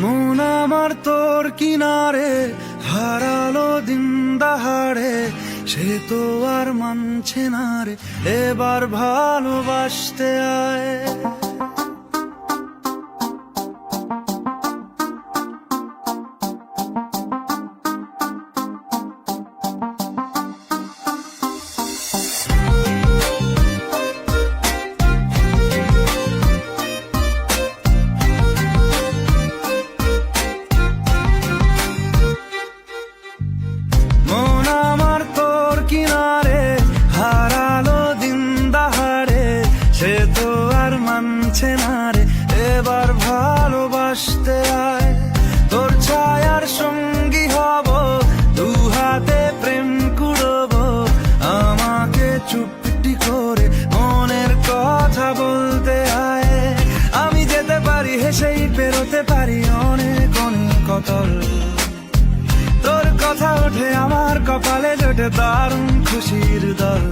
মন আমার তোর কিনারে হারালো দিন দাহাড়ে, সে তো আর মানছে না রে, এবার ভালোবাসতে আয়। মন আমার তোর কিনারে হারালো দিন দাহাড়ে, সে তো আর মানছে না রে, এবার ভালোবাসতে আয়। তোর ছায়ার সঙ্গী হব, দু হাতে প্রেম কুড়ব, আমাকে চুপটি করে মনের কথা বলতে আয়। আমি যেতে পারি হেসেই পেরোতে পারি অনেক অনেক অতল, তোর কথা ওঠে আমার কপালে জোটে দারুণ খুশির দল।